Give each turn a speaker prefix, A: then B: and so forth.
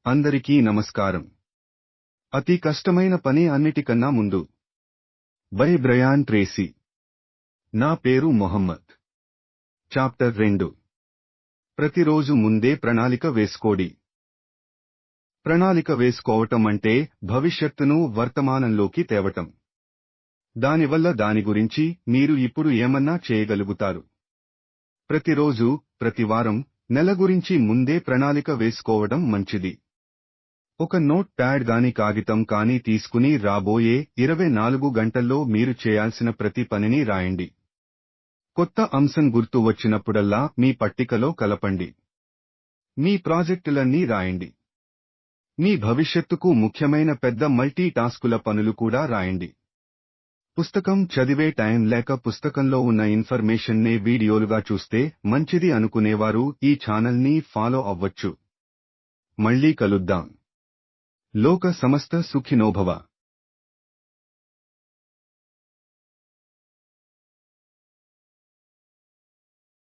A: అందరికీ నమస్కారం. అతి కష్టమైన పని అన్నిటికన్నా ముందు. By Bryan Tracy. నా పేరు మొహమ్మద్. చాప్టర్ 2. ప్రతిరోజు ముందే ప్రణాళిక వేసుకోడి. ప్రణాళిక వేసుకోవటం అంటే భవిష్యత్తును వర్తమానంలోకి తేవటం. దానివల్ల దాని గురించి మీరు ఇప్పుడు ఏమన్నా చేయగలుగుతారు. ప్రతిరోజు, ప్రతివారం, నెల గురించి ముందే ప్రణాళిక వేసుకోవడం మంచిది. ఒక నోట్ ప్యాడ్ గాని కాగితం కానీ తీసుకుని రాబోయే 24 గంటల్లో మీరు చేయాల్సిన ప్రతి పనిని రాయండి. కొత్త అంశం గుర్తు వచ్చినప్పుడల్లా మీ పట్టికలో కలపండి. మీ ప్రాజెక్టులన్నీ రాయండి. మీ భవిష్యత్తుకు ముఖ్యమైన పెద్ద మల్టీ టాస్కుల పనులు కూడా రాయండి. పుస్తకం చదివే టైం లేక పుస్తకంలో ఉన్న ఇన్ఫర్మేషన్నే వీడియోలుగా చూస్తే మంచిది అనుకునేవారు ఈ ఛానల్ని ఫాలో అవ్వచ్చు. మళ్ళీ కలుద్దాం. లోక సమస్త సుఖినో భవ.